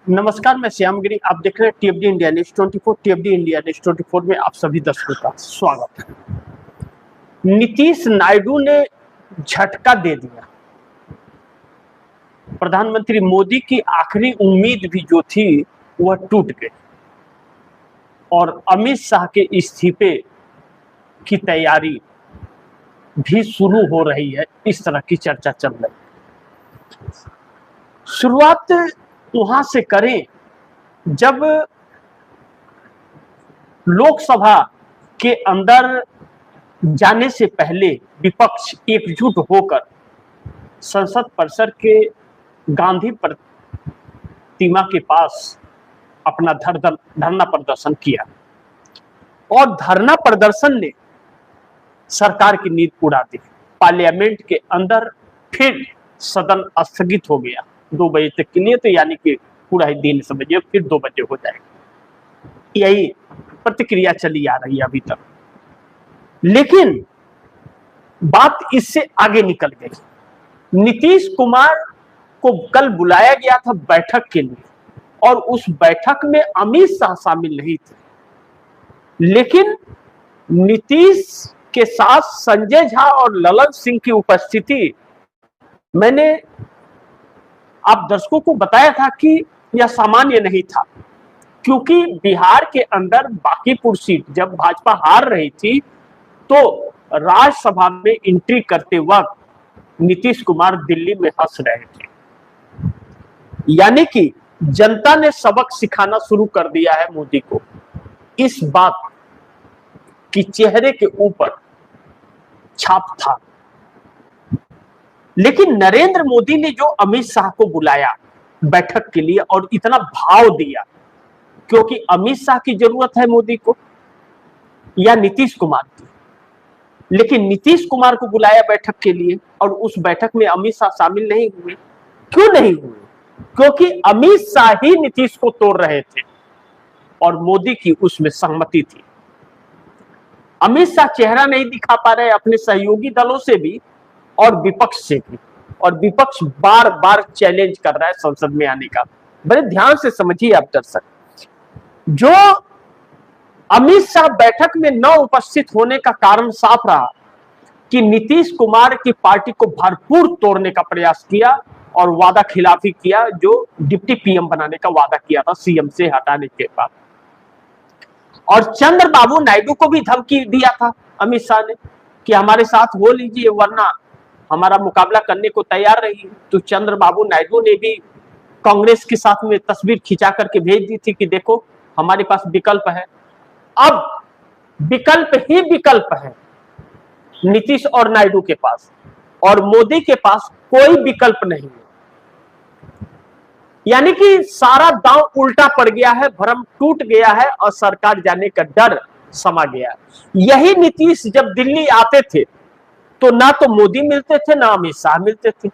नमस्कार, मैं श्यामगिरी। आप देख रहे हैं टीएफडी इंडिया न्यूज 24। टीएफडी इंडिया न्यूज 24 में आप सभी दर्शकों का स्वागत है। नीतीश नायडू ने झटका दे दिया। प्रधानमंत्री मोदी की आखिरी उम्मीद भी जो थी वह टूट गई और अमित शाह के इस्तीफे की तैयारी भी शुरू हो रही है। इस तरह की चर्चा चल रही है। शुरुआत वहां से करें जब लोकसभा के अंदर जाने से पहले विपक्ष एकजुट होकर संसद परिसर के गांधी प्रतिमा के पास अपना धरना प्रदर्शन किया और धरना प्रदर्शन ने सरकार की नींद उड़ा दी। पार्लियामेंट के अंदर फिर सदन स्थगित हो गया 2 बजे तक के लिए, तो यानी कि पूरा ही दिन समझिए फिर 2 बजे हो जाएगा। यही प्रतिक्रिया चली आ रही है अभी तक, लेकिन बात इससे आगे निकल गई। नीतीश कुमार को कल बुलाया गया था बैठक के लिए और उस बैठक में अमित शाह शामिल नहीं थे, लेकिन नीतीश के साथ संजय झा और ललन सिंह की उपस्थिति, मैंने आप दर्शकों को बताया था कि यह सामान्य नहीं था, क्योंकि बिहार के अंदर बांकीपुर सीट जब भाजपा हार रही थी तो राज्यसभा में एंट्री करते वक्त नीतीश कुमार दिल्ली में हंस रहे थे। यानी कि जनता ने सबक सिखाना शुरू कर दिया है मोदी को। इस बात की चेहरे के ऊपर छाप था। लेकिन नरेंद्र मोदी ने जो अमित शाह को बुलाया बैठक के लिए और इतना भाव दिया, क्योंकि अमित शाह की जरूरत है मोदी को या नीतीश कुमार की, लेकिन नीतीश कुमार को बुलाया बैठक के लिए और उस बैठक में अमित शाह शामिल नहीं हुए। क्यों नहीं हुए? क्योंकि अमित शाह ही नीतीश को तोड़ रहे थे और मोदी की उसमें सहमति थी। अमित शाह चेहरा नहीं दिखा पा रहे अपने सहयोगी दलों से भी और विपक्ष से भी, और विपक्ष बार बार चैलेंज कर रहा है संसद में आने का। बड़े ध्यान से समझिए आप दर्शक, जो अमित शाह बैठक में न उपस्थित होने का कारण साफ रहा कि नीतीश कुमार की पार्टी को भरपूर तोड़ने का प्रयास किया और वादा खिलाफी किया, जो डिप्टी पीएम बनाने का वादा किया था सीएम से हटाने के बाद। और चंद्रबाबू नायडू को भी धमकी दिया था अमित शाह ने कि हमारे साथ हो लीजिए वरना हमारा मुकाबला करने को तैयार रहिए। तो चंद्रबाबू नायडू ने भी कांग्रेस के साथ में तस्वीर खिंचा करके भेज दी थी कि देखो हमारे पास विकल्प है। अब विकल्प ही विकल्प है नीतीश और नायडू के पास, और मोदी के पास कोई विकल्प नहीं है। यानी कि सारा दांव उल्टा पड़ गया है, भ्रम टूट गया है और सरकार जाने का डर समा गया है। यही नीतीश जब दिल्ली आते थे तो ना तो मोदी मिलते थे ना अमित शाह मिलते थे,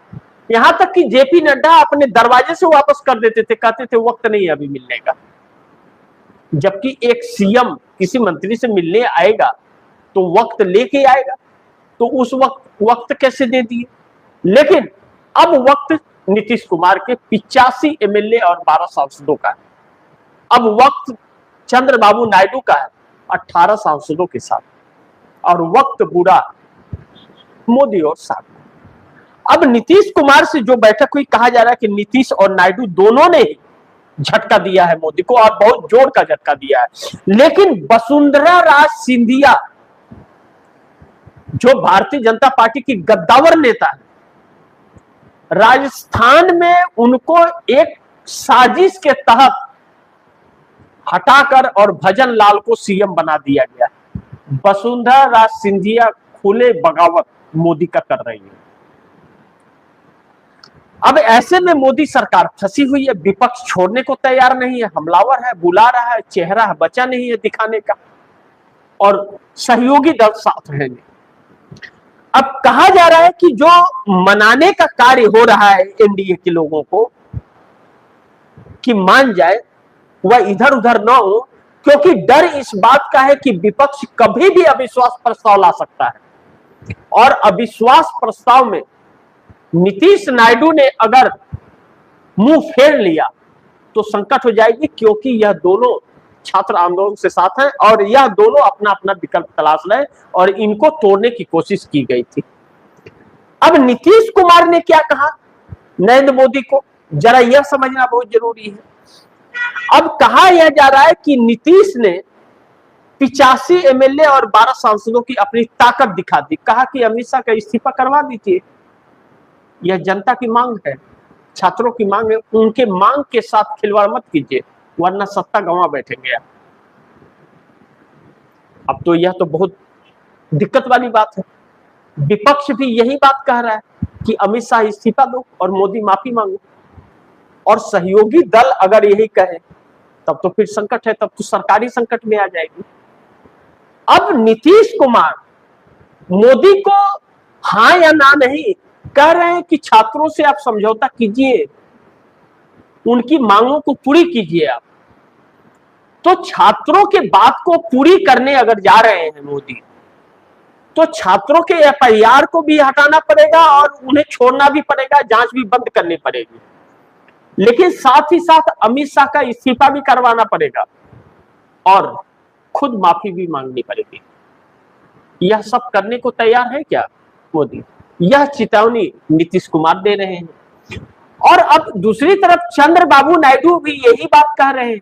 यहां तक कि जेपी नड्डा अपने दरवाजे से वापस कर देते थे, कहते थे वक्त नहीं अभी मिलने का। जबकि एक सीएम किसी मंत्री से मिलने आएगा तो वक्त लेके आएगा, तो उस वक्त कैसे दे दिए। लेकिन अब वक्त नीतीश कुमार के 85 एमएलए और 12 सांसदों का है। अब वक्त चंद्रबाबू नायडू का है 18 सांसदों के साथ, और वक्त बुरा मोदी और शाह। अब नीतीश कुमार से जो बैठक हुई, कहा जा रहा है कि नीतीश और नायडू दोनों ने झटका दिया है मोदी को और बहुत जोर का झटका दिया है। लेकिन वसुंधरा राजे सिंधिया जो भारतीय जनता पार्टी की गद्दावर नेता है, राजस्थान में उनको एक साजिश के तहत हटाकर और भजन लाल को सीएम बना दिया गया। वसुंधरा राजे सिंधिया खुले बगावत मोदी का कर रही है। अब ऐसे में मोदी सरकार फंसी हुई है, विपक्ष छोड़ने को तैयार नहीं है, हमलावर है, बुला रहा है, चेहरा बचा नहीं है दिखाने का, और सहयोगी दल साथ रहेंगे। अब कहा जा रहा है कि जो मनाने का कार्य हो रहा है एनडीए के लोगों को कि मान जाए, वह इधर उधर ना हो, क्योंकि डर इस बात का है कि विपक्ष कभी भी अविश्वास प्रस्ताव ला सकता है, और अविश्वास प्रस्ताव में नीतीश नायडू ने अगर मुंह फेर लिया तो संकट हो जाएगी, क्योंकि यह दोनों छात्र आंदोलन से साथ हैं और यह दोनों अपना अपना विकल्प तलाश रहे और इनको तोड़ने की कोशिश की गई थी। अब नीतीश कुमार ने क्या कहा नरेंद्र मोदी को, जरा यह समझना बहुत जरूरी है। अब कहा यह जा रहा है कि नीतीश ने 85 एमएलए और 12 सांसदों की अपनी ताकत दिखा दी। कहा कि अमित शाह का इस्तीफा करवा दीजिए, यह जनता की मांग है, छात्रों की मांग है, उनके मांग के साथ खिलवाड़ मत कीजिए वरना सत्ता गंवा बैठेंगे आप। अब तो यह तो बहुत दिक्कत वाली बात है। विपक्ष भी यही बात कह रहा है कि अमित शाह इस्तीफा दो और मोदी माफी मांगो, और सहयोगी दल अगर यही कहे तब तो फिर संकट है, तब तो सरकारी संकट में आ जाएगी। अब नीतीश कुमार मोदी को हां या ना नहीं कह रहे हैं कि छात्रों से आप समझौता कीजिए, उनकी मांगों को पूरी कीजिए आप। तो छात्रों के बात को पूरी करने अगर जा रहे हैं मोदी, तो छात्रों के एफआईआर को भी हटाना पड़ेगा और उन्हें छोड़ना भी पड़ेगा, जांच भी बंद करनी पड़ेगी, लेकिन साथ ही साथ अमित शाह का इस्तीफा भी करवाना पड़ेगा और खुद माफी भी मांगनी पड़ेगी। यह सब करने को तैयार है क्या मोदी? यह चेतावनी नीतीश कुमार दे रहे हैं। और अब दूसरी तरफ चंद्रबाबू नायडू भी यही बात कह रहे हैं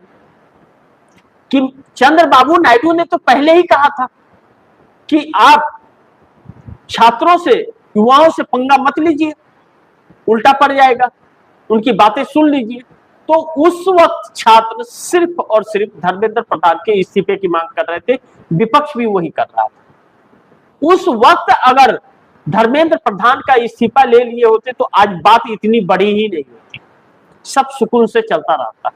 कि चंद्रबाबू नायडू ने तो पहले ही कहा था कि आप छात्रों से, युवाओं से पंगा मत लीजिए, उल्टा पड़ जाएगा, उनकी बातें सुन लीजिए। तो उस वक्त छात्र सिर्फ और सिर्फ धर्मेंद्र प्रधान के इस्तीफे की मांग कर रहे थे, विपक्ष भी वही कर रहा था। उस वक्त अगर धर्मेंद्र प्रधान का इस्तीफा ले लिए होते तो आज बात इतनी बड़ी ही नहीं होती, सब सुकून से चलता रहता।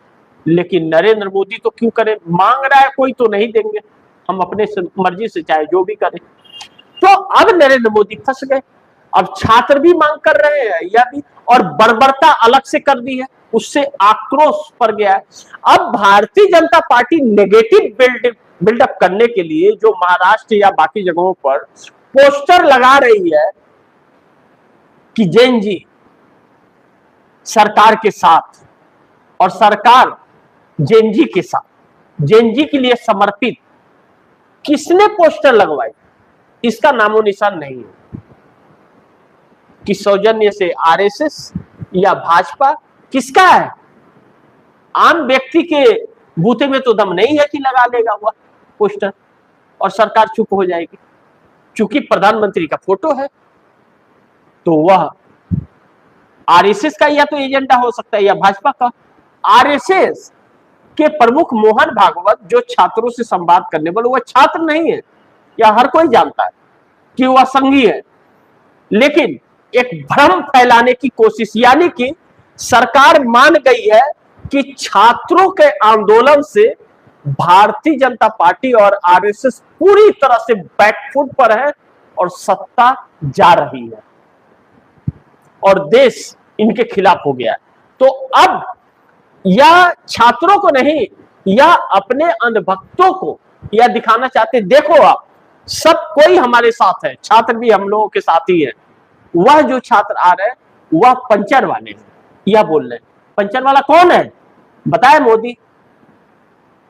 लेकिन नरेंद्र मोदी तो क्यों करे, मांग रहा है कोई तो नहीं देंगे, हम अपने मर्जी से चाहे जो भी करें। तो अब नरेंद्र मोदी फंस गए। अब छात्र भी मांग कर रहे हैं या भी, और बर्बरता अलग से कर दी है, उससे आक्रोश पड़ गया है। अब Bharatiya Janata party negative buildup करने के लिए जो महाराष्ट्र या बाकी जगहों पर पोस्टर लगा रही है कि जैन जी सरकार के साथ और सरकार जैन जी के साथ, जैन जी के लिए समर्पित, किसने पोस्टर लगवाए इसका नामो निशान नहीं है। कि सौजन्य से आरएसएस या भाजपा, किसका है? आम व्यक्ति के बूते में तो दम नहीं है कि लगा लेगा वह पोस्टर और सरकार चुप हो जाएगी। चूंकि प्रधानमंत्री का फोटो है तो वह आरएसएस का या तो एजेंडा हो सकता है या भाजपा का। आरएसएस के प्रमुख मोहन भागवत जो छात्रों से संवाद करने वाले, वह छात्र नहीं है, या हर कोई जानता है कि वह संघी है, लेकिन एक भ्रम फैलाने की कोशिश, यानी कि सरकार मान गई है कि छात्रों के आंदोलन से भारतीय जनता पार्टी और आरएसएस पूरी तरह से बैकफुट पर है और सत्ता जा रही है और देश इनके खिलाफ हो गया है। तो अब यह छात्रों को नहीं, यह अपने अंधभक्तों को यह दिखाना चाहते, देखो आप सब कोई हमारे साथ है, छात्र भी हम लोगों के साथ ही है। वह जो छात्र आ रहे हैं वह पंचर वाले हैं, यह बोल रहे हैं। पंचर वाला कौन है बताए मोदी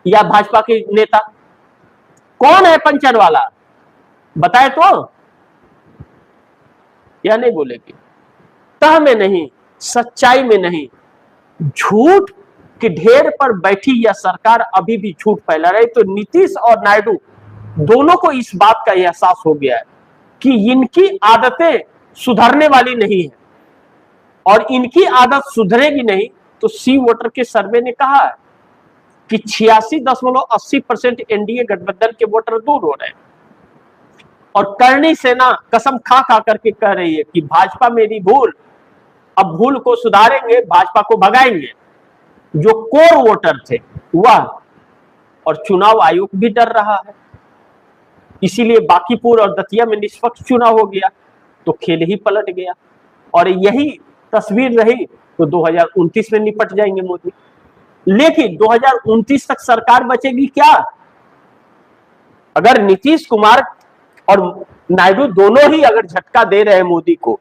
या भाजपा के नेता? कौन है पंचर वाला बताए तो? या नहीं बोलेगी? तह में नहीं, सच्चाई में नहीं, झूठ के ढेर पर बैठी यह सरकार अभी भी झूठ फैला रही। तो नीतीश और नायडू दोनों को इस बात का एहसास हो गया है कि इनकी आदतें सुधरने वाली नहीं है और इनकी आदत सुधरेगी नहीं तो सी वोटर के सर्वे ने कहा है कि 86.80% एनडीए गठबंधन के वोटर दूर हो रहे हैं। और करणी सेना कसम खा खा करके कह रही है कि भाजपा मेरी भूल, अब भूल को सुधारेंगे, भाजपा को भगाएंगे। जो कोर वोटर थे वह, और चुनाव आयोग भी डर रहा है, इसीलिए बांकीपुर और दतिया में निष्पक्ष चुनाव हो गया तो खेल ही पलट गया। और यही तस्वीर रही तो 2029 में निपट जाएंगे मोदी। लेकिन 2029 तक सरकार बचेगी क्या? अगर नीतीश कुमार और नायडू दोनों ही अगर झटका दे रहे हैं मोदी को,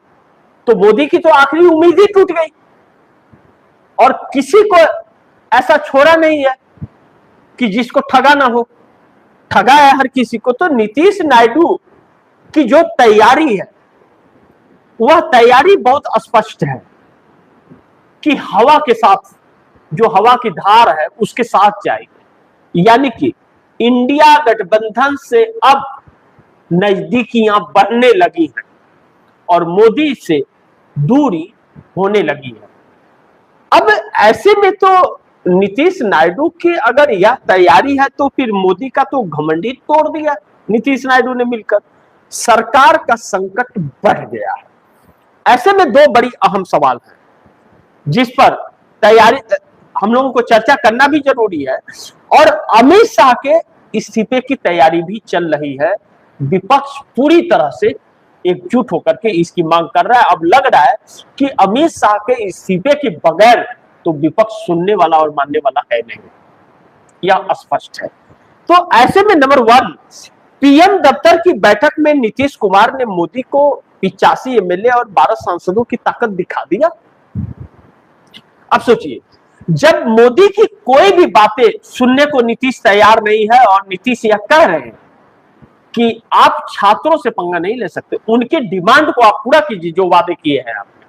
तो मोदी की तो आखिरी उम्मीद ही टूट गई और किसी को ऐसा छोड़ा नहीं है कि जिसको ठगा ना हो, ठगा है हर किसी को। तो नीतीश नायडू की जो तैयारी है वह तैयारी बहुत स्पष्ट है कि हवा के साथ, जो हवा की धार है उसके साथ जाएगी। यानी कि इंडिया गठबंधन से अब नजदीकियां बढ़ने लगी हैं और मोदी से दूरी होने लगी है। अब ऐसे में तो नीतीश नायडू की अगर यह तैयारी है तो फिर मोदी का तो घमंडी तोड़ दिया नीतीश नायडू ने मिलकर। सरकार का संकट बढ़ गया है। ऐसे में दो बड़ी अहम सवाल हैं जिस पर तैयारी हम लोगों को चर्चा करना भी जरूरी है, और अमित शाह के इस्तीफे की तैयारी भी चल रही है। विपक्ष पूरी तरह से एकजुट होकर के इसकी मांग कर रहा है। अब लग रहा है कि अमित शाह के इस्तीफे के बगैर तो विपक्ष सुनने वाला और मानने वाला है नहीं, यह स्पष्ट है। तो ऐसे में नंबर 1, पीएम दफ्तर की बैठक में नीतीश कुमार ने मोदी को 85 एमएलए और 12 सांसदों की ताकत दिखा दिया। अब सोचिए, जब मोदी की कोई भी बातें सुनने को नीतीश तैयार नहीं है और नीतीश यह कह रहे हैं कि आप छात्रों से पंगा नहीं ले सकते, उनके डिमांड को आप पूरा कीजिए जो वादे किए हैं आपने,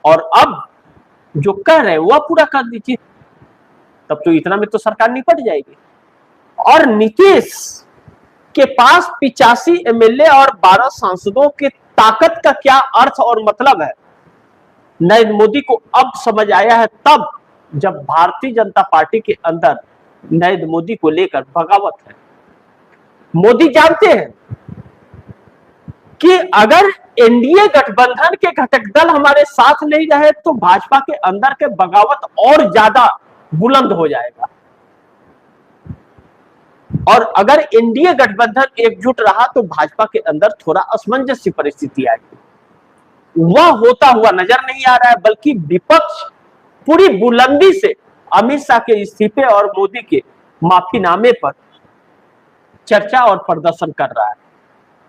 और अब जो कह रहे हैं वह पूरा कर दीजिए, तब तो इतना में तो सरकार निपट जाएगी। और नीतीश के पास 85 एमएलए और 12 सांसदों की ताकत का क्या अर्थ और मतलब है, नरेंद्र मोदी को अब समझ आया है, तब जब भारतीय जनता पार्टी के अंदर नरेंद्र मोदी को लेकर बगावत है। मोदी जानते हैं कि अगर एनडीए गठबंधन के घटक दल हमारे साथ नहीं रहे तो भाजपा के अंदर के बगावत और ज्यादा बुलंद हो जाएगा, और अगर एनडीए गठबंधन एकजुट रहा तो भाजपा के अंदर थोड़ा असमंजस की परिस्थिति आएगी। वह होता हुआ नजर नहीं आ रहा है, बल्कि विपक्ष पूरी बुलंदी से अमित शाह के इस्तीफे और मोदी के माफीनामे पर चर्चा और प्रदर्शन कर रहा है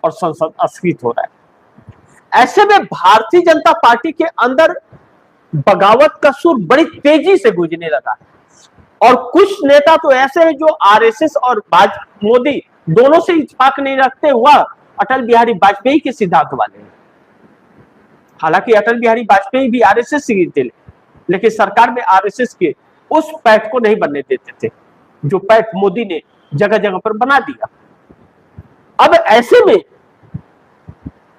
और संसद अस्वीकृत हो रहा है। ऐसे में भारतीय जनता पार्टी के अंदर बगावत का सुर बड़ी तेजी से गूंजने लगा है, और कुछ नेता तो ऐसे हैं जो आरएसएस और मोदी दोनों से इत्तेफाक नहीं रखते, वह अटल बिहारी वाजपेयी के सिद्धांत वाले हैं। हालांकि अटल बिहारी वाजपेयी भी आरएसएस से थे, लेकिन सरकार में आरएसएस के उस पैठ को नहीं बनने देते थे जो पैठ मोदी ने जगह जगह पर बना दिया। अब ऐसे में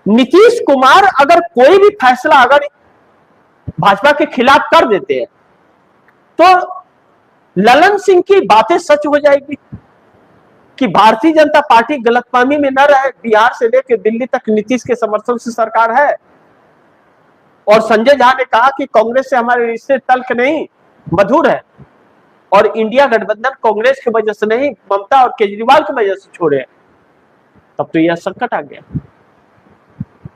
नीतीश कुमार अगर कोई भी फैसला अगर भाजपा के खिलाफ कर देते हैं तो ललन सिंह की बातें सच हो जाएगी कि भारतीय जनता पार्टी गलतफहमी में न रहे, बिहार से लेकर दिल्ली तक नीतीश के समर्थन से सरकार है। और संजय झा ने कहा कि कांग्रेस से हमारे रिश्ते तल्ख नहीं मधुर है, और इंडिया गठबंधन कांग्रेस की वजह से नहीं, ममता और केजरीवाल की वजह से छोड़े, तब तो यह संकट आ गया।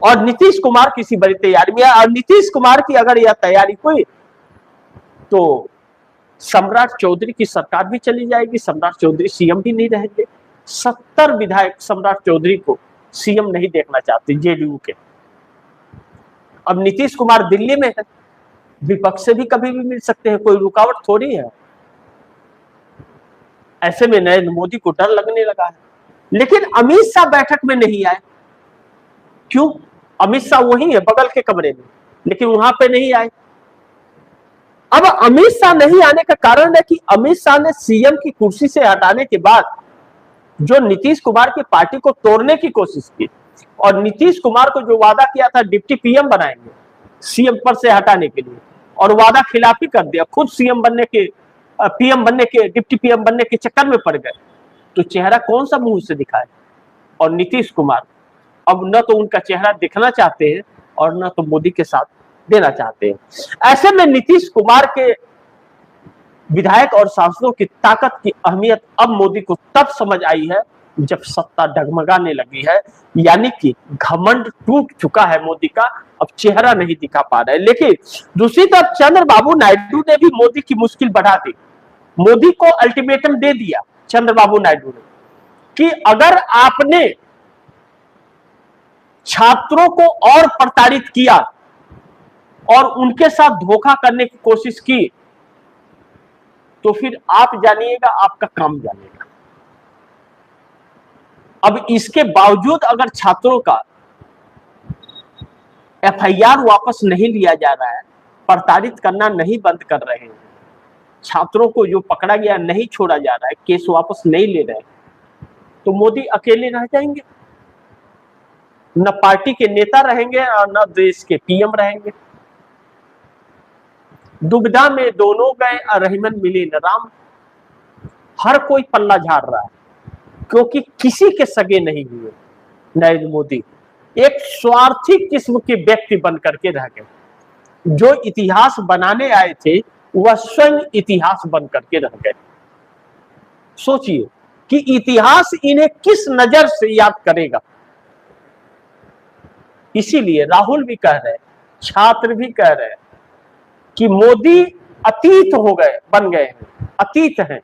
और नीतीश कुमार किसी बड़ी तैयारी में है, और नीतीश कुमार की अगर यह तैयारी हुई तो सम्राट चौधरी की सरकार भी चली जाएगी, सम्राट चौधरी सीएम भी नहीं रहेंगे। 70 विधायक सम्राट चौधरी को सीएम नहीं देखना चाहते जेडीयू के। अब नीतीश कुमार दिल्ली में है, विपक्ष से भी कभी भी मिल सकते हैं, कोई रुकावट थोड़ी है। ऐसे में नरेंद्र मोदी को डर लगने लगा है। लेकिन अमित शाह बैठक में नहीं आए, क्यों? अमित शाह वही है बगल के कमरे में, लेकिन वहां पे नहीं आए। अब अमित शाह नहीं आने का कारण है कि अमित शाह ने सीएम की कुर्सी से हटाने के बाद जो नीतीश कुमार की पार्टी को तोड़ने की कोशिश की, और नीतीश कुमार को जो वादा किया था डिप्टी पीएम बनाएंगे सीएम पर से हटाने के लिए, और वादा खिलाफी कर दिया, खुद सीएम बनने के पीएम बनने के डिप्टी पीएम बनने के चक्कर में पड़ गए, तो चेहरा कौन सा मुंह से दिखाए। और नीतीश कुमार अब न तो उनका चेहरा दिखना चाहते हैं और न तो मोदी के साथ देना चाहते हैं। ऐसे में नीतीश कुमार के विधायक और सांसदों की ताकत की अहमियत अब मोदी को तब समझ आई है जब सत्ता डगमगाने लगी है, यानी कि घमंड टूट चुका है मोदी का, अब चेहरा नहीं दिखा पा रहा है। लेकिन दूसरी तरफ चंद्रबाबू नायडू ने भी मोदी की मुश्किल बढ़ा दी, मोदी को अल्टीमेटम दे दिया चंद्रबाबू नायडू ने कि अगर आपने छात्रों को और प्रताड़ित किया और उनके साथ धोखा करने की कोशिश की, तो फिर आप जानिएगा, आपका काम जानिएगा। अब इसके बावजूद अगर छात्रों का एफआईआर वापस नहीं लिया जा रहा है, प्रताड़ित करना नहीं बंद कर रहे हैं, छात्रों को जो पकड़ा गया नहीं छोड़ा जा रहा है, केस वापस नहीं ले रहे, तो मोदी अकेले रह जाएंगे। न पार्टी के नेता रहेंगे और न देश के पीएम रहेंगे। दुविधा में दोनों गए रहीमन मिली न राम। हर कोई पल्ला झाड़ रहा है, क्योंकि किसी के सगे नहीं हुए नरेंद्र मोदी। एक स्वार्थी किस्म के व्यक्ति बन करके रह गए। जो इतिहास बनाने आए थे वह स्वयं इतिहास बन करके रह गए। सोचिए कि इतिहास इन्हें किस नजर से याद करेगा। इसीलिए राहुल भी कह रहे हैं, छात्र भी कह रहे हैं कि मोदी अतीत हो गए, बन गए हैं, अतीत हैं,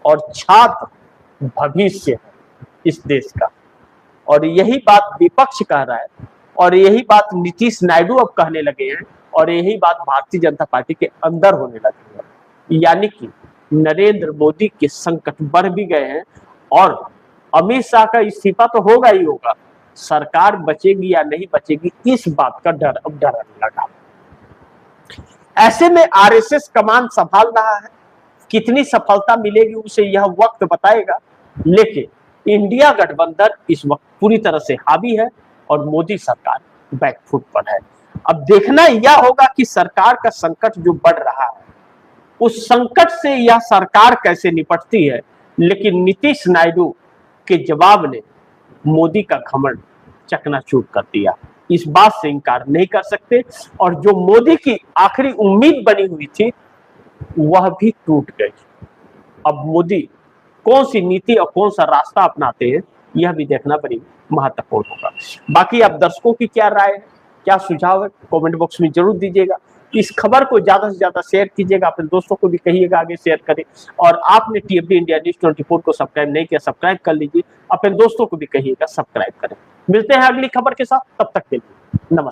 और छात्र भविष्य है इस देश का। और यही बात विपक्ष कह रहा है, और यही बात नीतीश नायडू अब कहने लगे हैं, और यही बात भारतीय जनता पार्टी के अंदर होने लगी है। यानी कि नरेंद्र मोदी के संकट बढ़ भी गए हैं, और अमित शाह का इस्तीफा तो होगा ही होगा, सरकार बचेगी या नहीं बचेगी इस बात का डर अब डरने लगा। ऐसे में आरएसएस कमान संभाल रहा है, कितनी सफलता मिलेगी उसे यह वक्त बताएगा, लेकिन इंडिया गठबंधन इस वक्त पूरी तरह से हावी है और मोदी सरकार बैकफुट पर है। अब देखना यह होगा कि सरकार का संकट जो बढ़ रहा है, उस संकट से यह सरकार कैसे निपटती है। लेकिन नीतीश नायडू के जवाब ने मोदी का घमंड चकनाचूर कर दिया, इस बात से इनकार नहीं कर सकते। और जो मोदी की आखिरी उम्मीद बनी हुई थी वह भी टूट गई। अब मोदी कौन सी नीति और कौन सा रास्ता अपनाते हैं यह भी देखना बड़ी महत्वपूर्ण होगा। बाकी आप दर्शकों की क्या राय है, क्या सुझाव है, कमेंट बॉक्स में जरूर दीजिएगा। इस खबर को ज्यादा से ज्यादा शेयर कीजिएगा, अपने दोस्तों को भी कहिएगा आगे शेयर करें। और आपने टीएफडी इंडिया न्यूज 24 को सब्सक्राइब नहीं किया, सब्सक्राइब कर लीजिए, अपने दोस्तों को भी कहिएगा सब्सक्राइब करें। मिलते हैं अगली खबर के साथ, तब तक के लिए नमस्कार।